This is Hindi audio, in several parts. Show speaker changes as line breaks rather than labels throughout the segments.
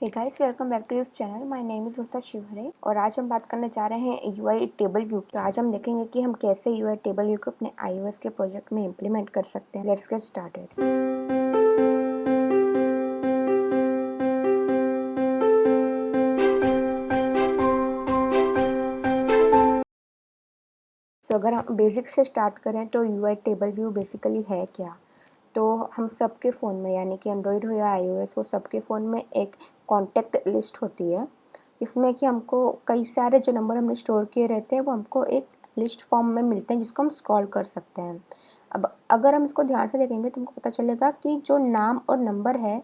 Hey guys, welcome back to this channel. My name is Varsha Shivhare और आज हम बात करने जा रहे हैं यूआई टेबल व्यू की। तो आज हम देखेंगे कि हम कैसे यूआई टेबल व्यू को अपने iOS के प्रोजेक्ट में इम्प्लीमेंट कर सकते हैं। Let's get started. सो अगर हम बेसिक से स्टार्ट करें तो यूआई टेबल व्यू बेसिकली है क्या। तो हम सबके फ़ोन में, यानी कि एंड्रॉयड हो या iOS हो, सबके फ़ोन में एक कॉन्टैक्ट लिस्ट होती है। इसमें कि हमको कई सारे जो नंबर हमने स्टोर किए रहते हैं वो हमको एक लिस्ट फॉर्म में मिलते हैं जिसको हम स्क्रॉल कर सकते हैं। अब अगर हम इसको ध्यान से देखेंगे तो हमको पता चलेगा कि जो नाम और नंबर है,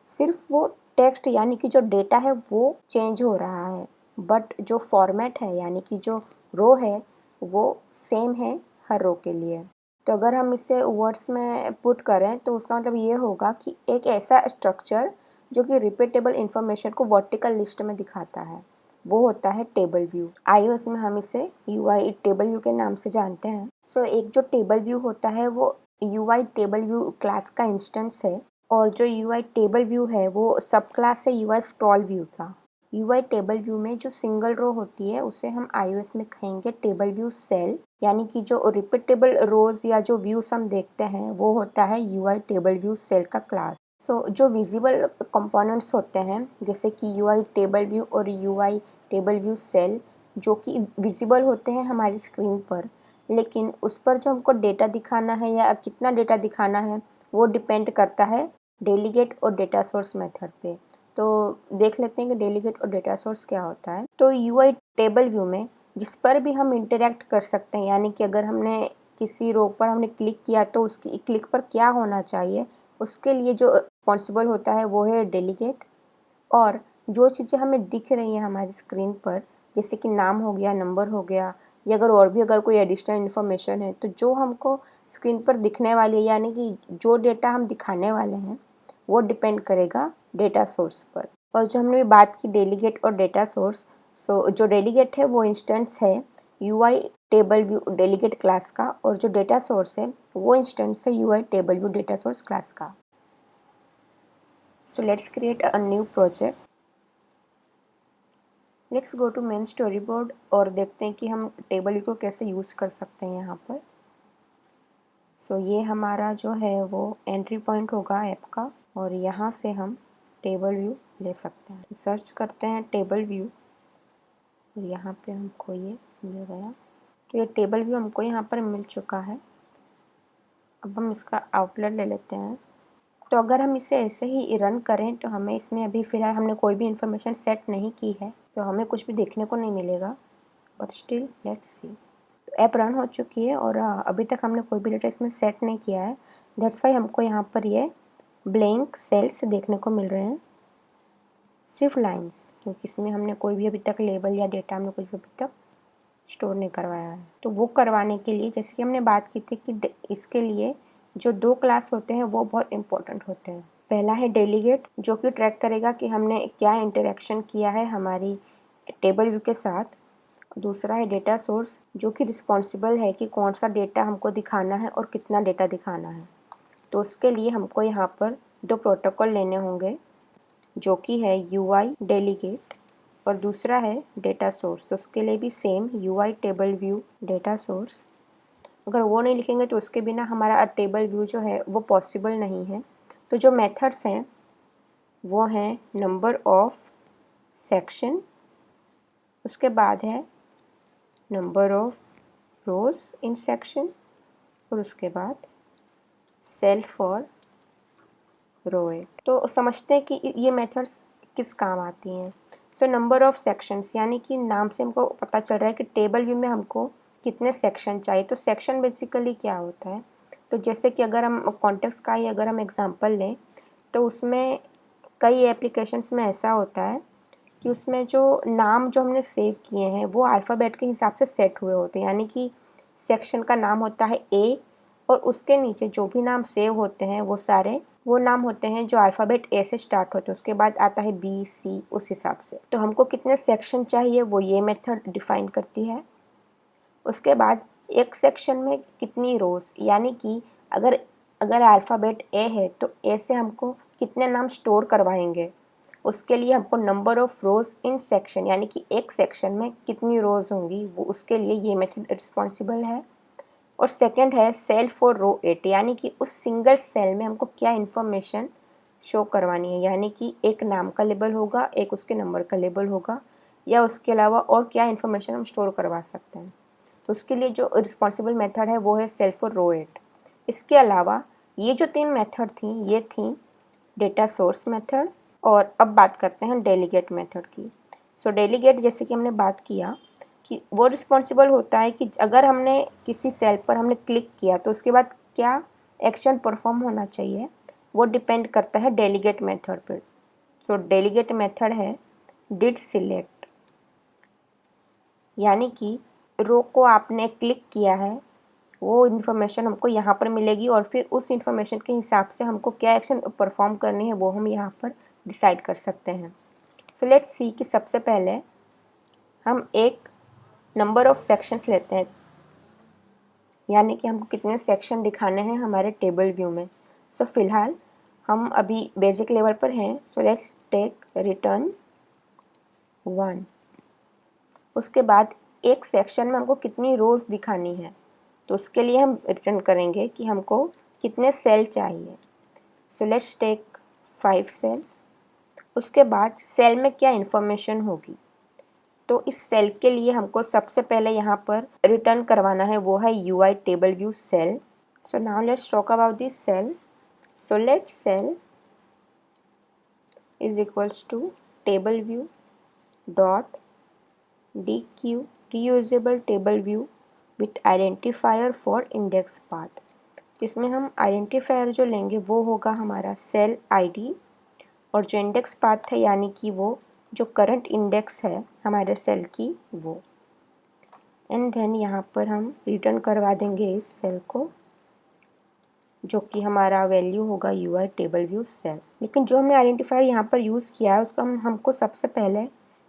सिर्फ वो टेक्स्ट यानी कि जो डेटा है वो चेंज हो रहा है, बट जो फॉर्मेट है यानी कि जो रो है वो सेम है हर रो के लिए। तो अगर हम इसे वर्ड्स में पुट करें तो उसका मतलब ये होगा कि एक ऐसा स्ट्रक्चर जो कि रिपीटेबल इंफॉर्मेशन को वर्टिकल लिस्ट में दिखाता है, वो होता है टेबल व्यू। iOS में हम इसे यूआई टेबल व्यू के नाम से जानते हैं। सो एक जो टेबल व्यू होता है वो यूआई टेबल व्यू क्लास का इंस्टेंस है, और जो यूआई टेबल व्यू है वो सब क्लास है यूआई स्क्रॉल व्यू का। यूआई टेबल व्यू में जो सिंगल रो होती है उसे हम iOS में कहेंगे टेबल व्यू सेल, यानी कि जो रिपीटेबल रोज या जो व्यूज हम देखते हैं वो होता है यूआई टेबल व्यू सेल का क्लास। जो विजिबल कंपोनेंट्स होते हैं जैसे कि यूआई टेबल व्यू और यूआई टेबल व्यू सेल, जो कि विजिबल होते हैं हमारी स्क्रीन पर, लेकिन उस पर जो हमको डेटा दिखाना है या कितना डेटा दिखाना है वो डिपेंड करता है डेलीगेट और डेटा सोर्स मेथड पे। तो देख लेते हैं कि डेलीगेट और डेटा सोर्स क्या होता है। तो यूआई टेबल व्यू में जिस पर भी हम इंटरेक्ट कर सकते हैं, यानी कि अगर हमने किसी रो पर हमने क्लिक किया तो उसकी क्लिक पर क्या होना चाहिए, उसके लिए जो रिस्पॉन्सिबल होता है वो है डेलीगेट। और जो चीज़ें हमें दिख रही हैं हमारी स्क्रीन पर, जैसे कि नाम हो गया, नंबर हो गया, या अगर और भी अगर कोई एडिशनल इन्फॉर्मेशन है, तो जो हमको स्क्रीन पर दिखने वाली है यानी कि जो डेटा हम दिखाने वाले हैं वो डिपेंड करेगा डेटा सोर्स पर। और जो हमने बात की डेलीगेट और डेटा सोर्स, जो डेलीगेट है वो इंस्टेंस है UI table view delegate class का, और जो डेटा सोर्स है वो इंस्टेंस है UI table view data source class का। So let's create a new project. Let's go to main storyboard और देखते हैं कि हम टेबल व्यू को कैसे यूज़ कर सकते हैं यहाँ पर। ये हमारा जो है वो एंट्री पॉइंट होगा ऐप का, और यहाँ से हम टेबल व्यू ले सकते हैं। सर्च करते हैं टेबल व्यू, और यहाँ पे हमको ये मिल गया। तो ये टेबल व्यू हमको यहाँ पर मिल चुका है। अब हम इसका आउटलेट ले लेते हैं। तो अगर हम इसे ऐसे ही रन करें तो हमें इसमें अभी फ़िलहाल हमने कोई भी इन्फॉर्मेशन सेट नहीं की है, तो हमें कुछ भी देखने को नहीं मिलेगा, बट स्टिल लेट्स सी। तो ऐप रन हो चुकी है और अभी तक हमने कोई भी डेटा इसमें सेट नहीं किया है। दैट्स वाई हमको यहाँ पर ये ब्लैंक सेल्स देखने को मिल रहे हैं, सिर्फ लाइंस, क्योंकि इसमें हमने कोई भी अभी तक लेबल या डेटा हमने कुछ भी अभी तक स्टोर नहीं करवाया है। तो वो करवाने के लिए, जैसे कि हमने बात की थी कि इसके लिए जो दो क्लास होते हैं वो बहुत इंपॉर्टेंट होते हैं। पहला है डेलीगेट, जो कि ट्रैक करेगा कि हमने क्या इंटरेक्शन किया है हमारी टेबल व्यू के साथ। दूसरा है डेटा सोर्स, जो कि रिस्पॉन्सिबल है कि कौन सा डेटा हमको दिखाना है और कितना डेटा दिखाना है। तो उसके लिए हमको यहाँ पर दो प्रोटोकॉल लेने होंगे, जो कि है यूआई डेलीगेट और दूसरा है डेटा सोर्स। तो उसके लिए भी same UI table view data source. अगर वो नहीं लिखेंगे तो उसके बिना हमारा टेबल व्यू जो है वो पॉसिबल नहीं है। तो जो मेथड्स हैं वो हैं नंबर ऑफ सेक्शन, उसके बाद है number of rose in section, और उसके बाद सेल्फ और रोएट। तो समझते हैं कि ये मेथड्स किस काम आती हैं। नंबर ऑफ सेक्शंस, यानी कि नाम से हमको पता चल रहा है कि टेबल व्यू में हमको कितने सेक्शन चाहिए। तो सेक्शन बेसिकली क्या होता है, तो जैसे कि अगर हम कॉन्टेक्स्ट का ही अगर हम एग्जांपल लें तो उसमें कई एप्लीकेशंस में ऐसा होता है कि उसमें जो नाम जो हमने सेव किए हैं वो अल्फ़ाबेट के हिसाब से सेट हुए होते हैं, यानी कि सेक्शन का नाम होता है ए, और उसके नीचे जो भी नाम सेव होते हैं वो सारे वो नाम होते हैं जो अल्फ़ाबेट ए से स्टार्ट होते हैं। उसके बाद आता है बी, सी, उस हिसाब से। तो हमको कितने सेक्शन चाहिए वो ये मेथड डिफाइन करती है। उसके बाद एक सेक्शन में कितनी रोज़, यानी कि अगर अगर अल्फ़ाबेट ए है तो ए से हमको कितने नाम स्टोर करवाएंगे। उसके लिए हमको number of rows in section, यानी कि एक सेक्शन में कितनी रोज़ होंगी, वो उसके लिए ये मेथड रिस्पॉन्सिबल है। और सेकंड है सेल फॉर रो 8, यानी कि उस सिंगल सेल में हमको क्या इन्फॉर्मेशन शो करवानी है, यानी कि एक नाम का लेबल होगा, एक उसके नंबर का लेबल होगा, या उसके अलावा और क्या इन्फॉर्मेशन हम स्टोर करवा सकते हैं। तो उसके लिए जो रिस्पॉन्सिबल मेथड है वो है सेल फॉर रो 8। इसके अलावा ये जो 3 मेथड थी, ये थी डेटा सोर्स मेथड। और अब बात करते हैं डेलीगेट मेथड की। सो डेलीगेट, जैसे कि हमने बात किया कि वो रिस्पॉन्सिबल होता है कि अगर हमने किसी सेल पर हमने क्लिक किया तो उसके बाद क्या एक्शन परफॉर्म होना चाहिए, वो डिपेंड करता है डेलीगेट मेथड पर। सो डेलीगेट मेथड है डिड सिलेक्ट, यानी कि रो को आपने क्लिक किया है, वो इन्फॉर्मेशन हमको यहाँ पर मिलेगी और फिर उस इन्फॉर्मेशन के हिसाब से हमको क्या एक्शन परफॉर्म करनी है वो हम यहाँ पर डिसाइड कर सकते हैं। सो लेट्स सी कि सबसे पहले हम एक नंबर ऑफ सेक्शंस लेते हैं, यानी कि हमको कितने सेक्शन दिखाने हैं हमारे टेबल व्यू में। सो फिलहाल हम अभी बेसिक लेवल पर हैं। So let's take return 1। उसके बाद एक सेक्शन में हमको कितनी रोज़ दिखानी है, तो उसके लिए हम रिटर्न करेंगे कि हमको कितने सेल चाहिए। So let's take 5 cells. उसके बाद सेल में क्या इन्फॉर्मेशन होगी, तो इस सेल के लिए हमको सबसे पहले यहाँ पर रिटर्न करवाना है, वो है UI table view cell. So now let's talk about this cell. So let cell is equals to table view dot DQ reusable table view with identifier for index path. इसमें हम आइडेंटिफायर जो लेंगे वो होगा हमारा सेल ID, और जो इंडेक्स पाथ है यानी कि वो जो करंट इंडेक्स है हमारे सेल की वो। एंड देन यहाँ पर हम रिटर्न करवा देंगे इस सेल को, जो कि हमारा वैल्यू होगा UI टेबल व्यू सेल। लेकिन जो हमने आइडेंटिफायर यहाँ पर यूज़ किया है उसका हमको सबसे पहले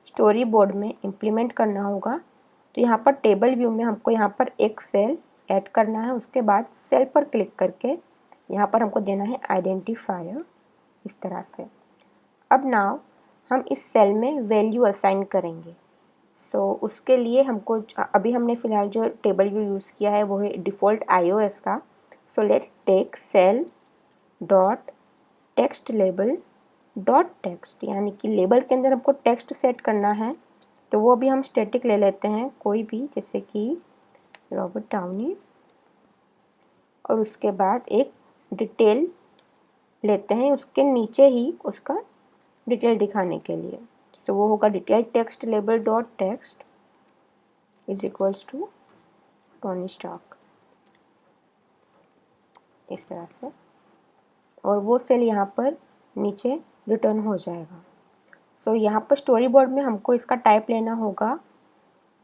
स्टोरी बोर्ड में इम्प्लीमेंट करना होगा। तो यहाँ पर टेबल व्यू में हमको यहाँ पर एक सेल ऐड करना है, उसके बाद सेल पर क्लिक करके यहाँ पर हमको देना है आइडेंटिफायर इस तरह से। अब नाउ हम इस सेल में वैल्यू असाइन करेंगे। सो उसके लिए हमको अभी हमने फ़िलहाल जो टेबल व्यू यूज़ किया है वो है डिफ़ॉल्ट iOS का। So let's take cell dot text label dot text, यानी कि लेबल के अंदर हमको टेक्स्ट सेट करना है, तो वो भी हम स्टैटिक ले लेते हैं कोई भी, जैसे कि रॉबर्ट डाउनी। और उसके बाद एक डिटेल लेते हैं उसके नीचे ही उसका डिटेल दिखाने के लिए। सो वो होगा detail text label dot text is equals to Tony Stark, इस तरह से। और वो सेल यहाँ पर नीचे रिटर्न हो जाएगा। सो यहाँ पर स्टोरी बोर्ड में हमको इसका टाइप लेना होगा।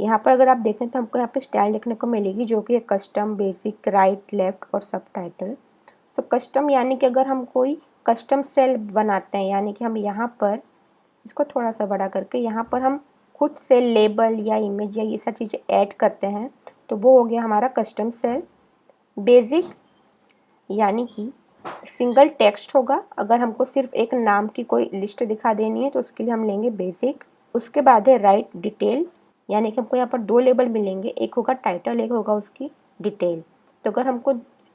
यहाँ पर अगर आप देखें तो हमको यहाँ पे स्टाइल देखने को मिलेगी, जो कि कस्टम, बेसिक, राइट, लेफ्ट और सब टाइटल। सो कस्टम यानी कि अगर हम कोई कस्टम सेल बनाते हैं, यानी कि हम यहाँ पर इसको थोड़ा सा बड़ा करके यहाँ पर हम खुद से लेबल या इमेज या ये सब चीज़ें ऐड करते हैं, तो वो हो गया हमारा कस्टम सेल। बेसिक यानी कि सिंगल टेक्स्ट होगा, अगर हमको सिर्फ एक नाम की कोई लिस्ट दिखा देनी है तो उसके लिए हम लेंगे बेसिक। उसके बाद है राइट डिटेल, यानी कि हमको यहाँ पर 2 लेबल मिलेंगे, एक होगा टाइटल, एक होगा उसकी डिटेल। तो अगर हमको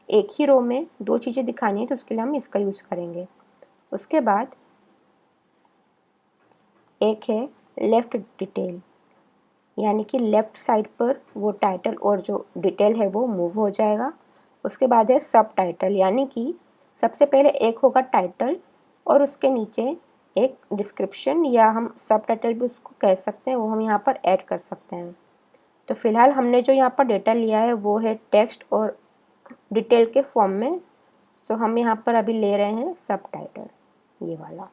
एक ही रो में 2 चीज़ें दिखानी है तो उसके लिए हम इसका यूज़ करेंगे। उसके बाद एक है लेफ़्ट डिटेल, यानी कि लेफ़्ट साइड पर वो टाइटल और जो डिटेल है वो मूव हो जाएगा। उसके बाद है सब टाइटल, यानी कि सबसे पहले एक होगा टाइटल और उसके नीचे एक डिस्क्रिप्शन, या हम सब टाइटल भी उसको कह सकते हैं, वो हम यहाँ पर ऐड कर सकते हैं। तो फिलहाल हमने जो यहाँ पर डेटा लिया है वो है टेक्स्ट और डिटेल के फॉर्म में। तो हम यहाँ पर अभी ले रहे हैं सब टाइटल, ये वाला।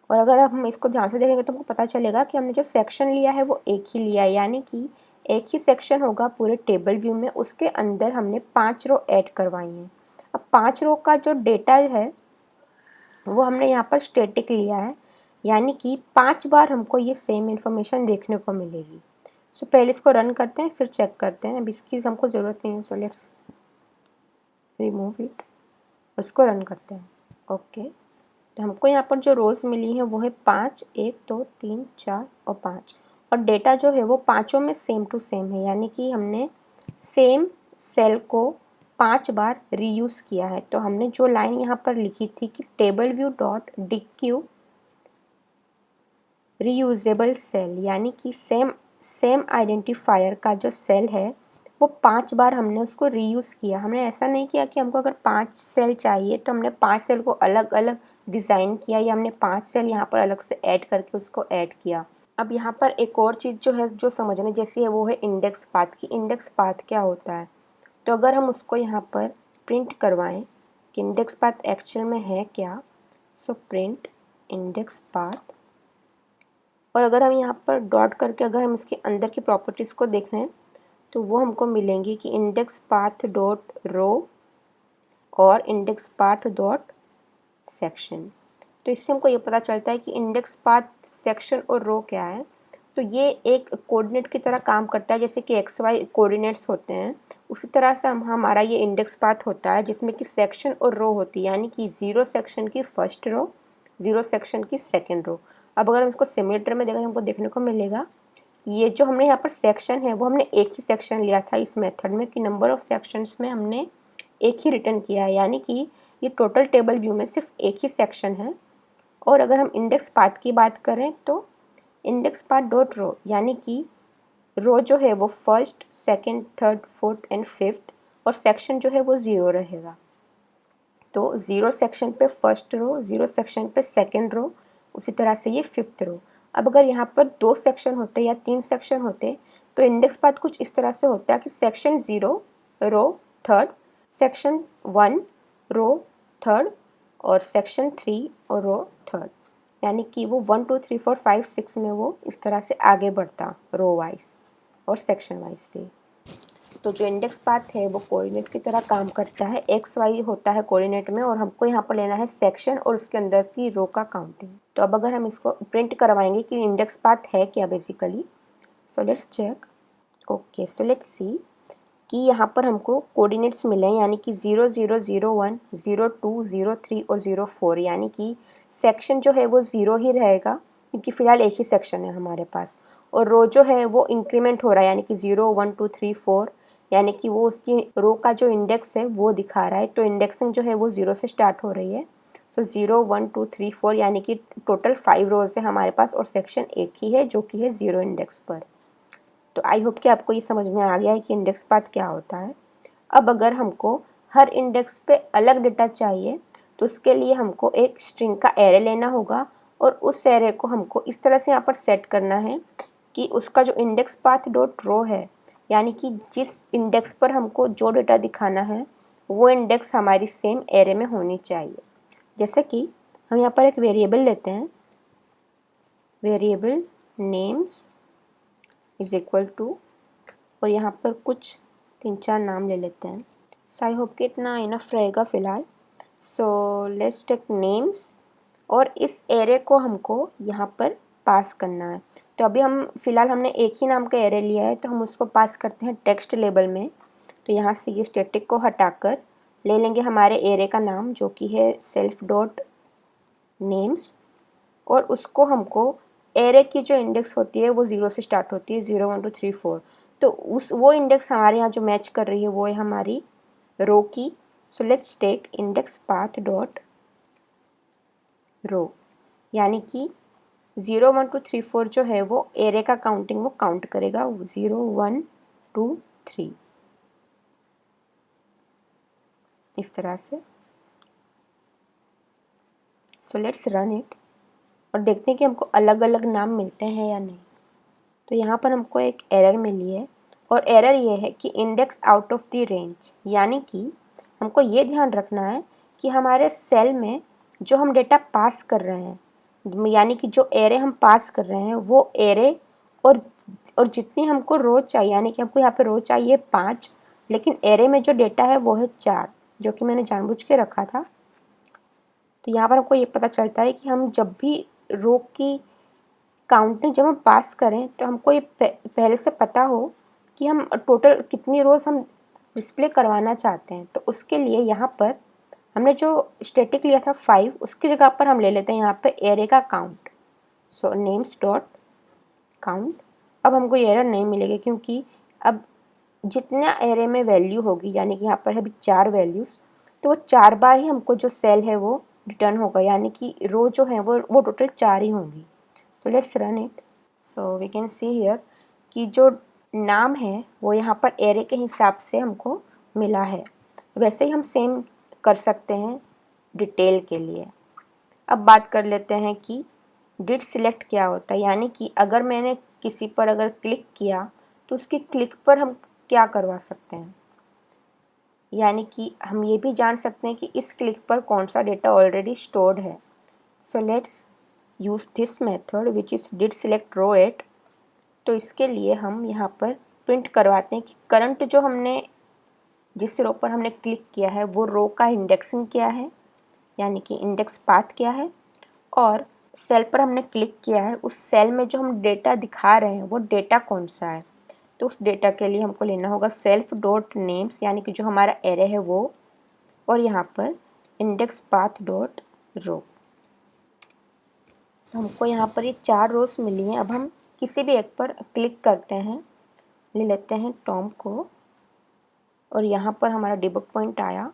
और अगर हम इसको ध्यान से देखेंगे तो हमको पता चलेगा कि हमने जो सेक्शन लिया है वो एक ही लिया है, यानी कि एक ही सेक्शन होगा पूरे टेबल व्यू में, उसके अंदर हमने 5 रो ऐड करवाई हैं। अब 5 रो का जो डेटा है वो हमने यहाँ पर स्टैटिक लिया है, यानी कि 5 बार हमको ये सेम इन्फॉर्मेशन देखने को मिलेगी। सो पहले इसको रन करते हैं फिर चेक करते हैं। अब इसकी हमको ज़रूरत नहीं है, सो लेट्स रिमूव इट, इसको रन करते हैं ओके, तो हमको यहाँ पर जो रोज़ मिली है वो है 5, 1, 2, 3, 4 और 5, और डेटा जो है वो पाँचों में सेम टू सेम है, यानी कि हमने सेम सेल को 5 बार रीयूज़ किया है। तो हमने जो लाइन यहाँ पर लिखी थी कि table view dot dequeue reusable cell, यानी कि सेम आइडेंटिफायर का जो सेल है वो 5 बार हमने उसको रीयूज़ किया। हमने ऐसा नहीं किया कि हमको अगर 5 सेल चाहिए तो हमने 5 सेल को अलग अलग डिज़ाइन किया, या हमने 5 सेल यहाँ पर अलग से ऐड करके उसको ऐड किया। अब यहाँ पर एक और चीज़ जो है जो समझने जैसी है वो है इंडेक्स पाथ की। इंडेक्स पाथ क्या होता है, तो अगर हम उसको यहाँ पर प्रिंट करवाएं कि इंडेक्स पाथ एक्चुअल में है क्या, सो प्रिंट इंडेक्स पाथ, और अगर हम यहाँ पर डॉट करके अगर हम इसके अंदर की प्रॉपर्टीज़ को देख रहे हैं तो वो हमको मिलेंगी कि इंडेक्स पाथ डॉट रो और इंडेक्स पाथ डॉट सेक्शन। तो इससे हमको ये पता चलता है कि इंडेक्स पाथ, सेक्शन और रो क्या है। तो ये एक कोऑर्डिनेट की तरह काम करता है, जैसे कि एक्स वाई कोऑर्डिनेट्स होते हैं, उसी तरह से हमारा ये इंडेक्स पाथ होता है, जिसमें कि सेक्शन और रो होती है, यानी कि 0 सेक्शन की फर्स्ट रो, 0 सेक्शन की सेकेंड रो। अब अगर हम इसको सिमिलर में देखें हमको देखने को मिलेगा ये जो हमने यहाँ पर सेक्शन है वो हमने एक ही सेक्शन लिया था इस मेथड में, कि नंबर ऑफ सेक्शंस में हमने एक ही रिटर्न किया है, यानी कि ये टोटल टेबल व्यू में सिर्फ एक ही सेक्शन है। और अगर हम इंडेक्स पाथ की बात करें तो इंडेक्स पाथ डॉट रो, यानी कि रो जो है वो first, second, third, fourth and fifth, और सेक्शन जो है वो 0 रहेगा। तो 0 सेक्शन पे फर्स्ट रो, 0 सेक्शन पे सेकंड रो, उसी तरह से ये फिफ्थ रो। अब अगर यहाँ पर 2 सेक्शन होते या 3 सेक्शन होते तो इंडेक्स पाथ कुछ इस तरह से होता है कि section 0 row third, section 1 row third, और सेक्शन 3 और रो थर्ड, यानी कि वो 1 2 3 4 5 6 में वो इस तरह से आगे बढ़ता रो वाइज और सेक्शन वाइज भी। तो जो इंडेक्स पाथ है वो कोऑर्डिनेट की तरह काम करता है, एक्स वाई होता है कोऑर्डिनेट में, और हमको यहाँ पर लेना है सेक्शन और उसके अंदर की रो का काउंटिंग। तो अब अगर हम इसको प्रिंट करवाएंगे कि इंडेक्स पाथ है क्या basically, so let's check. Okay, so let's see कि यहाँ पर हमको कोऑर्डिनेट्स मिले हैं, यानी कि 0 0 0 1 0 2 0 3 और 0 4, यानी कि सेक्शन जो है वो 0 ही रहेगा क्योंकि फ़िलहाल एक ही सेक्शन है हमारे पास, और रो जो है वो इंक्रीमेंट हो रहा है, यानी कि 0 1 2 3 4, यानी कि वो उसकी रो का जो इंडेक्स है वो दिखा रहा है। तो इंडेक्सिंग जो है वो 0 से स्टार्ट हो रही है। तो 0 1 2 3 4, यानी कि टोटल 5 रोज है हमारे पास, और सेक्शन एक ही है जो कि है 0 इंडेक्स पर। तो आई होप कि आपको ये समझ में आ गया है कि इंडेक्स पाथ क्या होता है। अब अगर हमको हर इंडेक्स पे अलग डेटा चाहिए तो उसके लिए हमको एक स्ट्रिंग का एरे लेना होगा, और उस एरे को हमको इस तरह से यहाँ पर सेट करना है कि उसका जो इंडेक्स पाथ डॉट रो है, यानी कि जिस इंडेक्स पर हमको जो डेटा दिखाना है वो इंडेक्स हमारी सेम एरे में होनी चाहिए। जैसे कि हम यहाँ पर एक वेरिएबल लेते हैं, variable names is equal to, और यहाँ पर कुछ 3-4 नाम ले लेते हैं। सो आई होप कि इतना इनफ रहेगा फ़िलहाल। सो लेट्स टेक नेम्स, और इस एरे को हमको यहाँ पर पास करना है। तो अभी हम फ़िलहाल हमने एक ही नाम का एरे लिया है तो हम उसको पास करते हैं टेक्स्ट लेबल में। तो यहाँ से ये स्टैटिक को हटाकर ले लेंगे हमारे एरे का नाम जो कि है सेल्फ डॉट नेम्स, और उसको हमको एरे की जो इंडेक्स होती है वो 0 से स्टार्ट होती है, 0 1 2 3 4। तो वो इंडेक्स हमारे यहाँ जो मैच कर रही है वो है हमारी रो की। So let's take index path dot row, यानी कि 0 1 2 3 4 जो है वो एरे का काउंटिंग वो काउंट करेगा, 0 1 2 3 इस तरह से। सो लेट्स रन इट और देखते हैं कि हमको अलग अलग नाम मिलते हैं या नहीं। तो यहाँ पर हमको एक एरर मिली है, और एरर ये है कि index out of the range, यानी कि हमको ये ध्यान रखना है कि हमारे सेल में जो हम डेटा पास कर रहे हैं, यानी कि जो एरे हम पास कर रहे हैं वो एरे और जितनी हमको रो चाहिए, यानी कि हमको यहाँ पे रो चाहिए 5, लेकिन एरे में जो डेटा है वो है 4, जो कि मैंने जानबूझ के रखा था। तो यहाँ पर हमको ये पता चलता है कि हम जब भी रो की काउंटिंग जब हम पास करें तो हमको ये पहले से पता हो कि हम टोटल कितनी रोज़ हम डिस्प्ले करवाना चाहते हैं। तो उसके लिए यहाँ पर हमने जो स्टैटिक लिया था 5, उसकी जगह पर हम ले लेते हैं यहाँ पे एरे का काउंट। सो नेम्स डॉट काउंट। अब हमको ये एरर नहीं मिलेगी क्योंकि अब जितना एरे में वैल्यू होगी, यानी कि यहाँ पर है अभी 4 वैल्यूज़, तो वो 4 बार ही हमको जो सेल है वो रिटर्न होगा, यानी कि रो जो है वो टोटल 4 ही होंगी। So let's run it. So we can see here कि जो नाम है वो यहाँ पर एरे के हिसाब से हमको मिला है। वैसे ही हम सेम कर सकते हैं डिटेल के लिए। अब बात कर लेते हैं कि डिड सिलेक्ट क्या होता है, यानी कि अगर मैंने किसी पर अगर क्लिक किया तो उसकी क्लिक पर हम क्या करवा सकते हैं, यानी कि हम ये भी जान सकते हैं कि इस क्लिक पर कौन सा डेटा ऑलरेडी स्टोर्ड है। So let's use this method which is did select row at. तो इसके लिए हम यहाँ पर प्रिंट करवाते हैं कि करंट जो हमने जिस रो पर हमने क्लिक किया है वो रो का इंडेक्सिंग क्या है, यानी कि इंडेक्स पाथ क्या है, और सेल पर हमने क्लिक किया है उस सेल में जो हम डेटा दिखा रहे हैं वो डेटा कौन सा है। तो उस डेटा के लिए हमको लेना होगा सेल्फ डॉट नेम्स, यानी कि जो हमारा एरे है वो, और यहाँ पर इंडेक्स पाथ डॉट रो। तो हमको यहाँ पर ये 4 रोज मिली हैं। अब हम किसी भी एक पर क्लिक करते हैं, ले लेते हैं टॉम को, और यहाँ पर हमारा डिबग पॉइंट आया,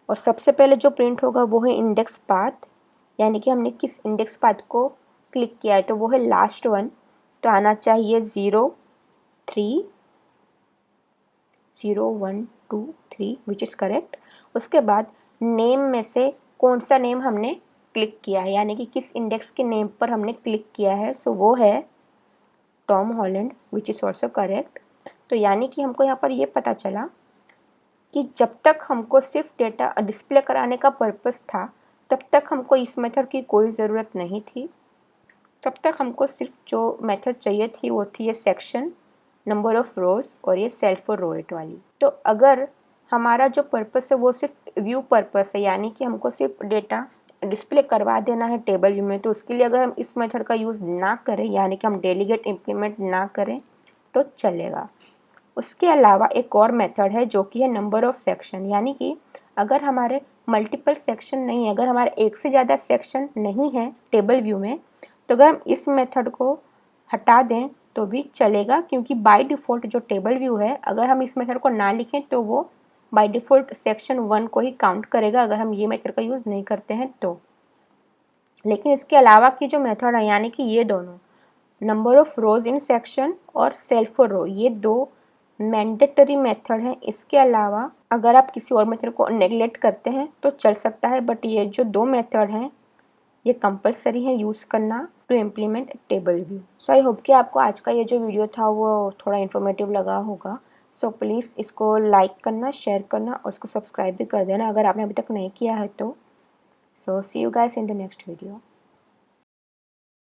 और सबसे पहले जो प्रिंट होगा वो है इंडेक्स पाथ, यानी कि हमने किस इंडेक्स पाथ को क्लिक किया है, तो वो है लास्ट वन। तो आना चाहिए 0 3 0 1 2 3 विच इज़ करेक्ट। उसके बाद नेम में से कौन सा नेम हमने क्लिक किया है, यानी कि किस इंडेक्स के नेम पर हमने क्लिक किया है, सो वो है Tom Holland which is also correct. तो यानी कि हमको यहाँ पर ये पता चला कि जब तक हमको सिर्फ डेटा डिस्प्ले कराने का पर्पस था तब तक हमको इस मेथड की कोई ज़रूरत नहीं थी। तब तक हमको सिर्फ जो मेथड चाहिए थी वो थी ये सेक्शन, नंबर ऑफ़ रोज़ और ये सेल्फ और रोएट वाली। तो अगर हमारा जो पर्पस है वो सिर्फ व्यू पर्पस है, यानी कि हमको सिर्फ डेटा डिस्प्ले करवा देना है टेबल व्यू में, तो उसके लिए अगर हम इस मेथड का यूज़ ना करें, यानी कि हम डेलीगेट इम्प्लीमेंट ना करें तो चलेगा। उसके अलावा एक और मेथड है जो कि है नंबर ऑफ़ सेक्शन, यानी कि अगर हमारे मल्टीपल सेक्शन नहीं है, अगर हमारे एक से ज़्यादा सेक्शन नहीं है टेबल व्यू में, तो अगर हम इस मेथड को हटा दें तो भी चलेगा, क्योंकि बाय डिफ़ॉल्ट जो टेबल व्यू है अगर हम इस मेथड को ना लिखें तो वो बाय डिफ़ॉल्ट सेक्शन 1 को ही काउंट करेगा अगर हम ये मेथड का यूज़ नहीं करते हैं तो। लेकिन इसके अलावा की जो मेथड है, यानी कि ये दोनों number of rows in section और सेल्फ रो, ये 2 मैंडेटरी मेथड हैं। इसके अलावा अगर आप किसी और मेथड को नेगलेक्ट करते हैं तो चल सकता है, बट ये जो 2 मेथड हैं ये कंपलसरी है यूज़ करना to implement table view. So I hope कि आपको आज का ये जो वीडियो था वो थोड़ा इन्फॉर्मेटिव लगा होगा। सो प्लीज़ इसको लाइक करना, शेयर करना और इसको सब्सक्राइब भी कर देना अगर आपने अभी तक नहीं किया है तो। So see you guys in the next video.